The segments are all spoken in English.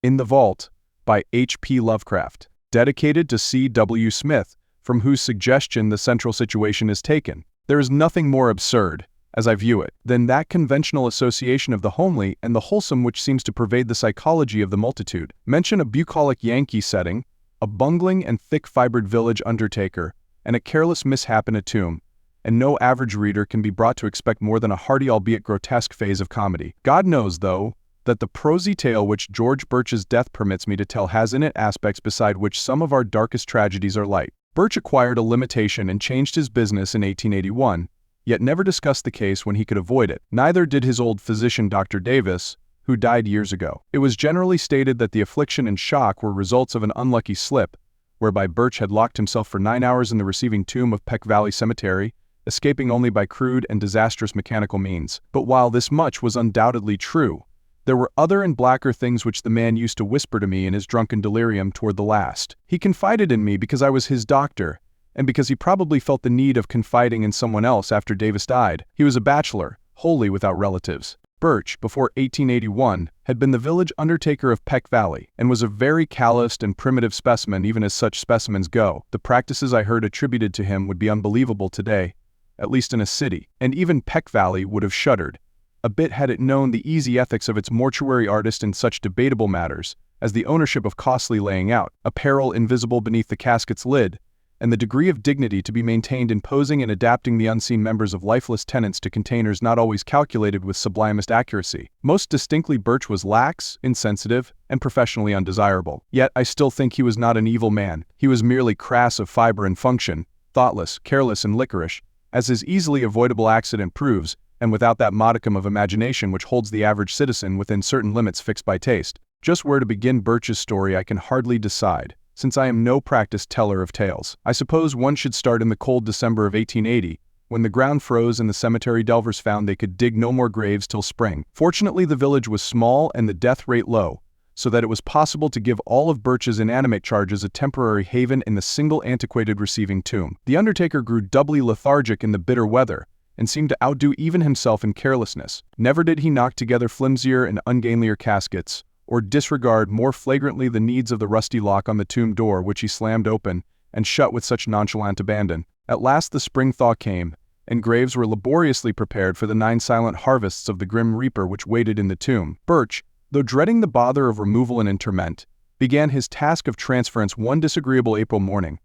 In the Vault by H.P. Lovecraft, dedicated to C.W. Smith, from whose suggestion the central situation is taken. There is nothing more absurd, as I view it, than that conventional association of the homely and the wholesome which seems to pervade the psychology of the multitude. Mention a bucolic Yankee setting, a bungling and thick-fibred village undertaker, and a careless mishap in a tomb, and no average reader can be brought to expect more than a hearty albeit grotesque phase of comedy. God knows, though, that the prosy tale which George Birch's death permits me to tell has in it aspects beside which some of our darkest tragedies are light. Birch acquired a limitation and changed his business in 1881, yet never discussed the case when he could avoid it. Neither did his old physician Dr. Davis, who died years ago. It was generally stated that the affliction and shock were results of an unlucky slip, whereby Birch had locked himself for 9 hours in the receiving tomb of Peck Valley Cemetery, escaping only by crude and disastrous mechanical means. But while this much was undoubtedly true, there were other and blacker things which the man used to whisper to me in his drunken delirium toward the last. He confided in me because I was his doctor, and because he probably felt the need of confiding in someone else after Davis died. He was a bachelor, wholly without relatives. Birch, before 1881, had been the village undertaker of Peck Valley, and was a very calloused and primitive specimen even as such specimens go. The practices I heard attributed to him would be unbelievable today, at least in a city, and even Peck Valley would have shuddered a bit had it known the easy ethics of its mortuary artist in such debatable matters as the ownership of costly laying out, apparel invisible beneath the casket's lid, and the degree of dignity to be maintained in posing and adapting the unseen members of lifeless tenants to containers not always calculated with sublimest accuracy. Most distinctly Birch was lax, insensitive, and professionally undesirable. Yet I still think he was not an evil man. He was merely crass of fiber and function, thoughtless, careless, and liquorish, as his easily avoidable accident proves, and without that modicum of imagination which holds the average citizen within certain limits fixed by taste. Just where to begin Birch's story I can hardly decide, since I am no practiced teller of tales. I suppose one should start in the cold December of 1880, when the ground froze and the cemetery delvers found they could dig no more graves till spring. Fortunately the village was small and the death rate low, so that it was possible to give all of Birch's inanimate charges a temporary haven in the single antiquated receiving tomb. The undertaker grew doubly lethargic in the bitter weather, and seemed to outdo even himself in carelessness. Never did he knock together flimsier and ungainlier caskets, or disregard more flagrantly the needs of the rusty lock on the tomb door which he slammed open and shut with such nonchalant abandon. At last the spring thaw came, and graves were laboriously prepared for the 9 silent harvests of the grim reaper which waited in the tomb. Birch, though dreading the bother of removal and interment, began his task of transference one disagreeable April morning,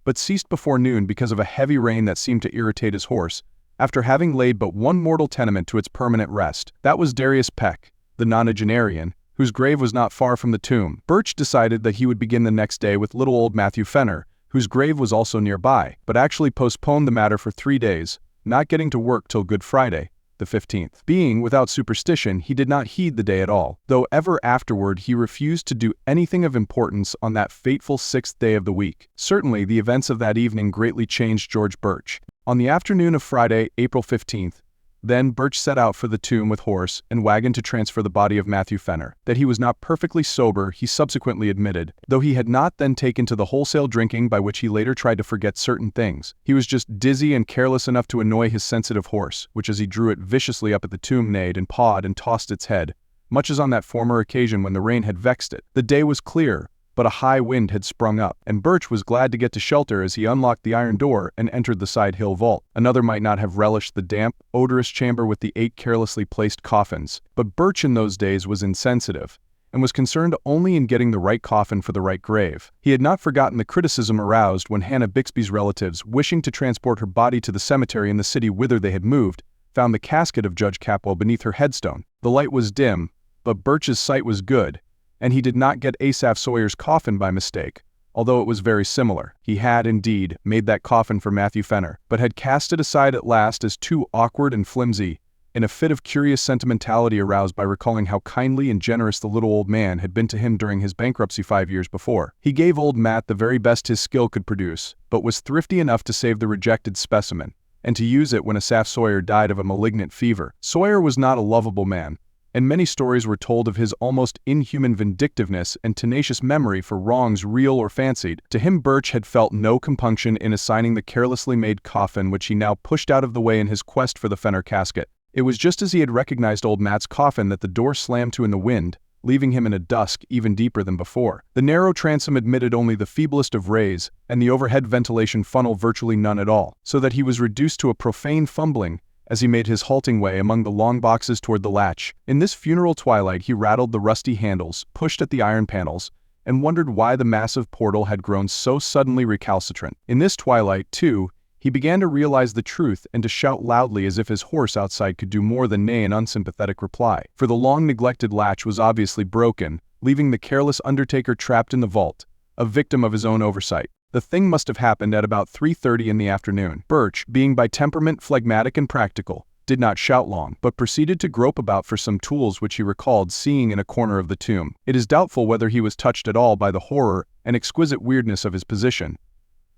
but ceased before noon because of a heavy rain that seemed to irritate his horse, after having laid but one mortal tenement to its permanent rest. That was Darius Peck, the nonagenarian, whose grave was not far from the tomb. Birch decided that he would begin the next day with little old Matthew Fenner, whose grave was also nearby, but actually postponed the matter for 3 days, not getting to work till Good Friday, the 15th. Being without superstition, he did not heed the day at all, though ever afterward he refused to do anything of importance on that fateful 6th day of the week. Certainly the events of that evening greatly changed George Birch. On the afternoon of Friday, April 15th, then Birch set out for the tomb with horse and wagon to transfer the body of Matthew Fenner. That he was not perfectly sober he subsequently admitted, though he had not then taken to the wholesale drinking by which he later tried to forget certain things. He was just dizzy and careless enough to annoy his sensitive horse, which as he drew it viciously up at the tomb neighed and pawed and tossed its head, much as on that former occasion when the rain had vexed it. The day was clear, but a high wind had sprung up, and Birch was glad to get to shelter as he unlocked the iron door and entered the side hill vault. Another might not have relished the damp, odorous chamber with the 8 carelessly placed coffins, but Birch in those days was insensitive, and was concerned only in getting the right coffin for the right grave. He had not forgotten the criticism aroused when Hannah Bixby's relatives, wishing to transport her body to the cemetery in the city whither they had moved, found the casket of Judge Capwell beneath her headstone. The light was dim, but Birch's sight was good, and he did not get Asaph Sawyer's coffin by mistake, although it was very similar. He had, indeed, made that coffin for Matthew Fenner, but had cast it aside at last as too awkward and flimsy, in a fit of curious sentimentality aroused by recalling how kindly and generous the little old man had been to him during his bankruptcy 5 years before. He gave old Matt the very best his skill could produce, but was thrifty enough to save the rejected specimen, and to use it when Asaph Sawyer died of a malignant fever. Sawyer was not a lovable man, and many stories were told of his almost inhuman vindictiveness and tenacious memory for wrongs real or fancied. To him Birch had felt no compunction in assigning the carelessly made coffin which he now pushed out of the way in his quest for the Fenner casket. It was just as he had recognized old Matt's coffin that the door slammed to in the wind, leaving him in a dusk even deeper than before. The narrow transom admitted only the feeblest of rays, and the overhead ventilation funnel virtually none at all, so that he was reduced to a profane fumbling as he made his halting way among the long boxes toward the latch. In this funeral twilight he rattled the rusty handles, pushed at the iron panels, and wondered why the massive portal had grown so suddenly recalcitrant. In this twilight, too, he began to realize the truth and to shout loudly as if his horse outside could do more than neigh an unsympathetic reply. For the long-neglected latch was obviously broken, leaving the careless Undertaker trapped in the vault, a victim of his own oversight. The thing must have happened at about 3:30 in the afternoon. Birch, being by temperament phlegmatic and practical, did not shout long, but proceeded to grope about for some tools which he recalled seeing in a corner of the tomb. It is doubtful whether he was touched at all by the horror and exquisite weirdness of his position,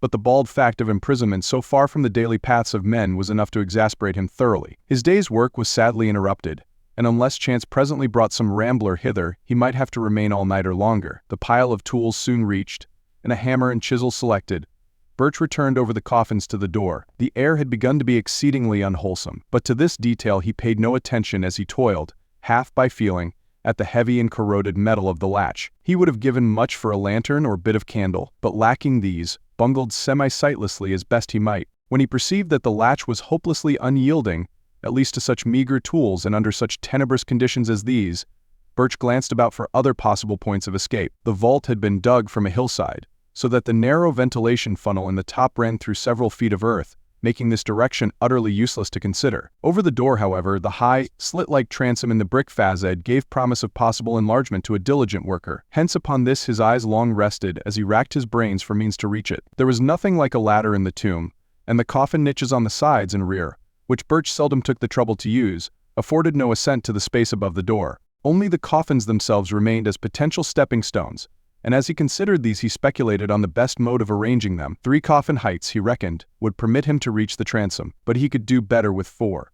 but the bald fact of imprisonment so far from the daily paths of men was enough to exasperate him thoroughly. His day's work was sadly interrupted, and unless chance presently brought some rambler hither, he might have to remain all night or longer. The pile of tools soon reached, and a hammer and chisel selected, Birch returned over the coffins to the door. The air had begun to be exceedingly unwholesome, but to this detail he paid no attention as he toiled, half by feeling, at the heavy and corroded metal of the latch. He would have given much for a lantern or bit of candle, but lacking these, bungled semi-sightlessly as best he might. When he perceived that the latch was hopelessly unyielding, at least to such meager tools and under such tenebrous conditions as these, Birch glanced about for other possible points of escape. The vault had been dug from a hillside, so that the narrow ventilation funnel in the top ran through several feet of earth, making this direction utterly useless to consider. Over the door, however, the high, slit-like transom in the brick facade gave promise of possible enlargement to a diligent worker. Hence upon this his eyes long rested as he racked his brains for means to reach it. There was nothing like a ladder in the tomb, and the coffin niches on the sides and rear, which Birch seldom took the trouble to use, afforded no ascent to the space above the door. Only the coffins themselves remained as potential stepping stones, and as he considered these he speculated on the best mode of arranging them. 3 coffin heights, he reckoned, would permit him to reach the transom, but he could do better with 4.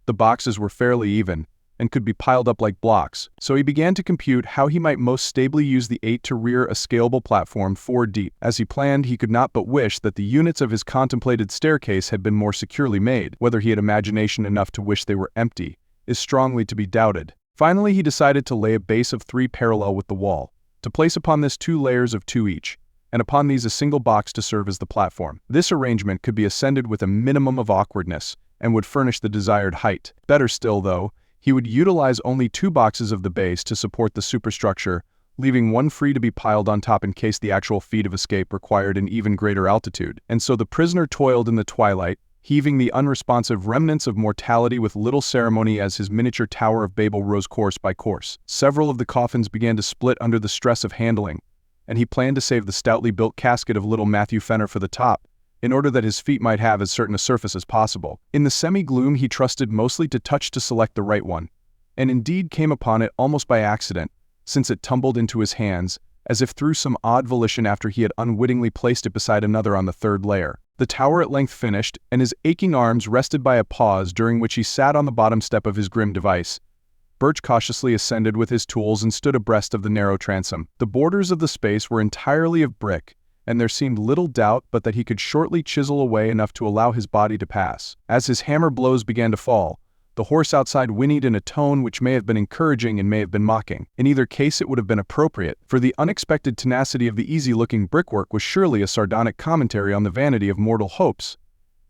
The boxes were fairly even, and could be piled up like blocks, so he began to compute how he might most stably use the 8 to rear a scalable platform 4 deep. As he planned, he could not but wish that the units of his contemplated staircase had been more securely made. Whether he had imagination enough to wish they were empty is strongly to be doubted. Finally he decided to lay a base of 3 parallel with the wall, to place upon this 2 layers of 2 each, and upon these a single box to serve as the platform. This arrangement could be ascended with a minimum of awkwardness, and would furnish the desired height. Better still, though, he would utilize only 2 boxes of the base to support the superstructure, leaving one free to be piled on top in case the actual feat of escape required an even greater altitude. And so the prisoner toiled in the twilight, heaving the unresponsive remnants of mortality with little ceremony as his miniature Tower of Babel rose course by course. Several of the coffins began to split under the stress of handling, and he planned to save the stoutly built casket of little Matthew Fenner for the top, in order that his feet might have as certain a surface as possible. In the semi-gloom he trusted mostly to touch to select the right one, and indeed came upon it almost by accident, since it tumbled into his hands, as if through some odd volition after he had unwittingly placed it beside another on the 3rd layer. The tower at length finished, and his aching arms rested by a pause during which he sat on the bottom step of his grim device. Birch cautiously ascended with his tools and stood abreast of the narrow transom. The borders of the space were entirely of brick, and there seemed little doubt but that he could shortly chisel away enough to allow his body to pass. As his hammer blows began to fall, the horse outside whinnied in a tone which may have been encouraging and may have been mocking. In either case it would have been appropriate, for the unexpected tenacity of the easy-looking brickwork was surely a sardonic commentary on the vanity of mortal hopes,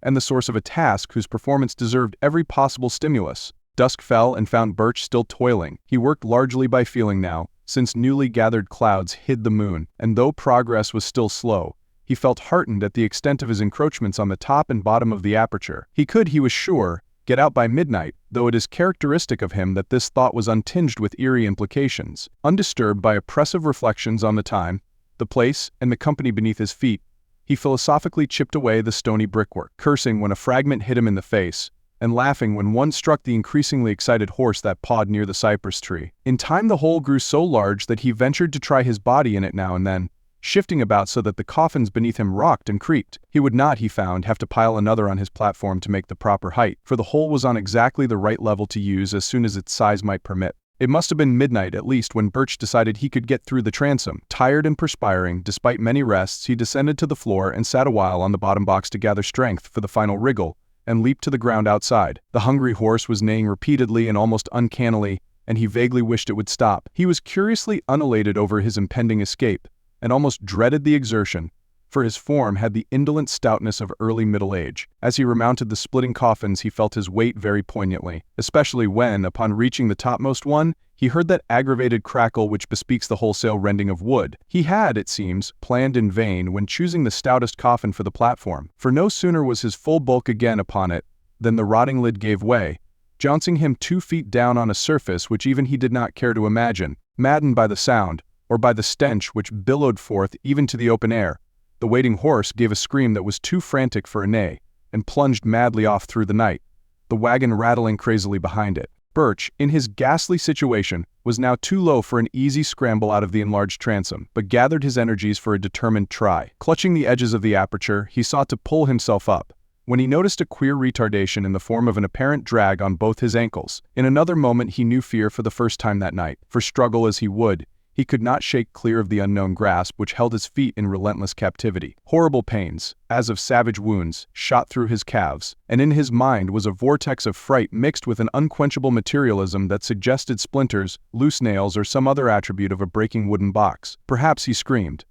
and the source of a task whose performance deserved every possible stimulus. Dusk fell and found Birch still toiling. He worked largely by feeling now, since newly gathered clouds hid the moon, and though progress was still slow, he felt heartened at the extent of his encroachments on the top and bottom of the aperture. He could, he was sure, get out by midnight, though it is characteristic of him that this thought was untinged with eerie implications. Undisturbed by oppressive reflections on the time, the place, and the company beneath his feet, he philosophically chipped away the stony brickwork, cursing when a fragment hit him in the face, and laughing when one struck the increasingly excited horse that pawed near the cypress tree. In time the hole grew so large that he ventured to try his body in it now and then, shifting about so that the coffins beneath him rocked and creaked. He would not, he found, have to pile another on his platform to make the proper height, for the hole was on exactly the right level to use as soon as its size might permit. It must have been midnight at least when Birch decided he could get through the transom. Tired and perspiring, despite many rests, he descended to the floor and sat a while on the bottom box to gather strength for the final wriggle, and leaped to the ground outside. The hungry horse was neighing repeatedly and almost uncannily, and he vaguely wished it would stop. He was curiously unelated over his impending escape, and almost dreaded the exertion, for his form had the indolent stoutness of early middle age. As he remounted the splitting coffins, he felt his weight very poignantly, especially when, upon reaching the topmost one, he heard that aggravated crackle which bespeaks the wholesale rending of wood. He had, it seems, planned in vain when choosing the stoutest coffin for the platform, for no sooner was his full bulk again upon it than the rotting lid gave way, jouncing him 2 feet down on a surface which even he did not care to imagine. Maddened by the sound, or by the stench which billowed forth even to the open air, the waiting horse gave a scream that was too frantic for a neigh, and plunged madly off through the night, the wagon rattling crazily behind it. Birch, in his ghastly situation, was now too low for an easy scramble out of the enlarged transom, but gathered his energies for a determined try. Clutching the edges of the aperture, he sought to pull himself up, when he noticed a queer retardation in the form of an apparent drag on both his ankles. In another moment he knew fear for the first time that night, for struggle as he would, he could not shake clear of the unknown grasp which held his feet in relentless captivity. Horrible pains, as of savage wounds, shot through his calves, and in his mind was a vortex of fright mixed with an unquenchable materialism that suggested splinters, loose nails, or some other attribute of a breaking wooden box. Perhaps he screamed.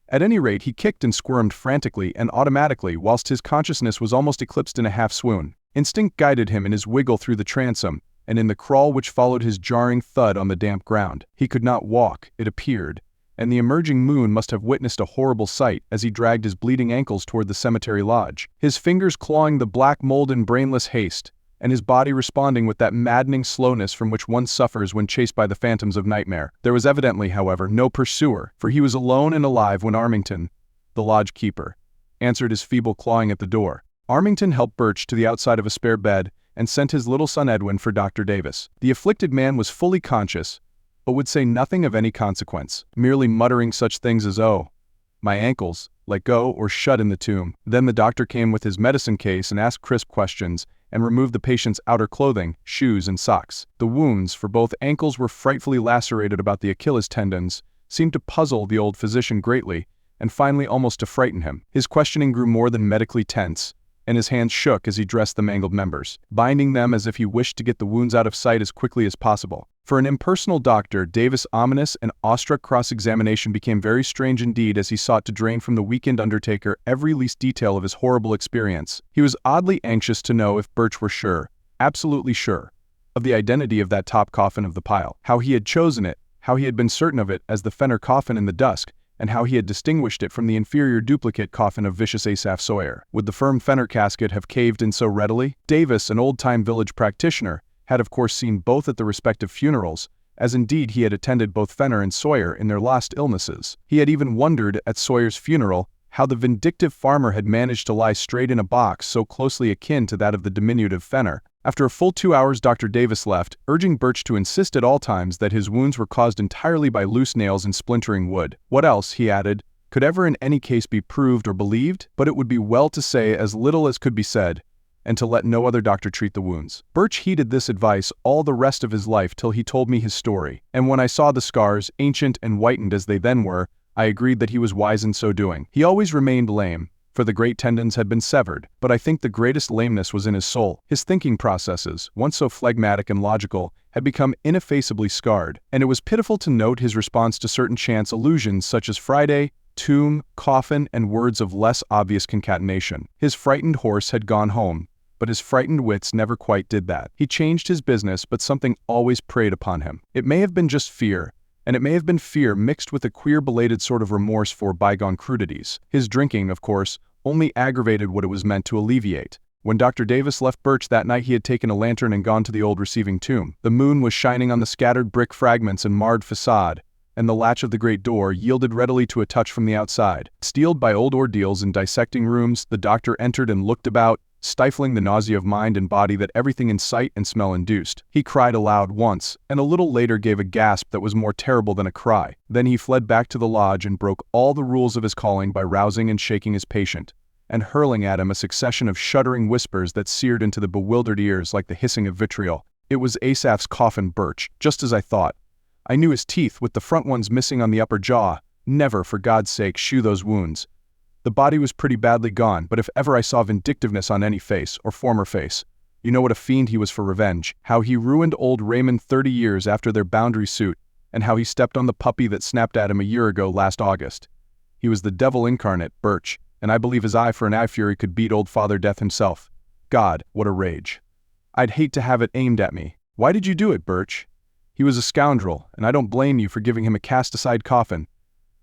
At any rate, he kicked and squirmed frantically and automatically whilst his consciousness was almost eclipsed in a half-swoon. Instinct guided him in his wiggle through the transom, and in the crawl which followed his jarring thud on the damp ground. He could not walk, it appeared, and the emerging moon must have witnessed a horrible sight as he dragged his bleeding ankles toward the cemetery lodge, his fingers clawing the black mold in brainless haste, and his body responding with that maddening slowness from which one suffers when chased by the phantoms of nightmare. There was evidently, however, no pursuer, for he was alone and alive when Armington, the lodge keeper, answered his feeble clawing at the door. Armington helped Birch to the outside of a spare bed and sent his little son Edwin for Dr. Davis. The afflicted man was fully conscious, but would say nothing of any consequence, merely muttering such things as, "Oh, my ankles, let go or shut in the tomb." Then the doctor came with his medicine case and asked crisp questions, and removed the patient's outer clothing, shoes, and socks. The wounds, for both ankles were frightfully lacerated about the Achilles tendons, seemed to puzzle the old physician greatly, and finally almost to frighten him. His questioning grew more than medically tense, and his hands shook as he dressed the mangled members, binding them as if he wished to get the wounds out of sight as quickly as possible. For an impersonal doctor, Davis' ominous and awestruck cross-examination became very strange indeed as he sought to drain from the weakened Undertaker every least detail of his horrible experience. He was oddly anxious to know if Birch were sure, absolutely sure, of the identity of that top coffin of the pile, how he had chosen it, how he had been certain of it as the Fenner coffin in the dusk, and how he had distinguished it from the inferior duplicate coffin of vicious Asaph Sawyer. Would the firm Fenner casket have caved in so readily? Davis, an old-time village practitioner, had of course seen both at the respective funerals, as indeed he had attended both Fenner and Sawyer in their last illnesses. He had even wondered at Sawyer's funeral how the vindictive farmer had managed to lie straight in a box so closely akin to that of the diminutive Fenner. After a full 2 hours, Dr. Davis left, urging Birch to insist at all times that his wounds were caused entirely by loose nails and splintering wood. What else, he added, could ever in any case be proved or believed? But it would be well to say as little as could be said, and to let no other doctor treat the wounds. Birch heeded this advice all the rest of his life till he told me his story, and when I saw the scars, ancient and whitened as they then were, I agreed that he was wise in so doing. He always remained lame, for the great tendons had been severed, but I think the greatest lameness was in his soul. His thinking processes, once so phlegmatic and logical, had become ineffaceably scarred, and it was pitiful to note his response to certain chance allusions such as Friday, tomb, coffin, and words of less obvious concatenation. His frightened horse had gone home, but his frightened wits never quite did that. He changed his business, but something always preyed upon him. It may have been just fear, and it may have been fear mixed with a queer belated sort of remorse for bygone crudities. His drinking, of course, only aggravated what it was meant to alleviate. When Dr. Davis left Birch that night, he had taken a lantern and gone to the old receiving tomb. The moon was shining on the scattered brick fragments and marred facade, and the latch of the great door yielded readily to a touch from the outside. Steeled by old ordeals in dissecting rooms, the doctor entered and looked about, stifling the nausea of mind and body that everything in sight and smell induced. He cried aloud once, and a little later gave a gasp that was more terrible than a cry. Then he fled back to the lodge and broke all the rules of his calling by rousing and shaking his patient, and hurling at him a succession of shuddering whispers that seared into the bewildered ears like the hissing of vitriol. It was Asaph's coffin, Birch, just as I thought. I knew his teeth, with the front ones missing on the upper jaw. Never, for God's sake, shew those wounds. The body was pretty badly gone, but if ever I saw vindictiveness on any face, or former face, You know what a fiend he was for revenge, how he ruined old Raymond 30 years after their boundary suit, and how he stepped on the puppy that snapped at him a year ago last August. He was the devil incarnate, Birch, and I believe his eye for an eye fury could beat old Father Death himself. God, what a rage. I'd hate to have it aimed at me. Why did you do it, Birch? He was a scoundrel, and I don't blame you for giving him a cast-aside coffin.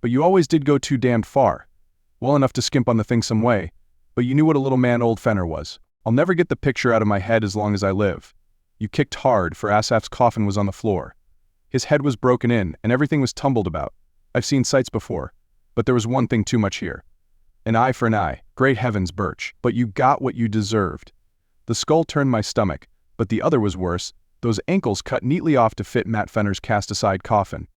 But you always did go too damned far. Well enough to skimp on the thing some way, but you knew what a little man old Fenner was. I'll never get the picture out of my head as long as I live. You kicked hard, for Asaf's coffin was on the floor. His head was broken in, and everything was tumbled about. I've seen sights before, but there was one thing too much here. An eye for an eye. Great heavens, Birch. But you got what you deserved. The skull turned my stomach, but the other was worse. Those ankles cut neatly off to fit Matt Fenner's cast-aside coffin.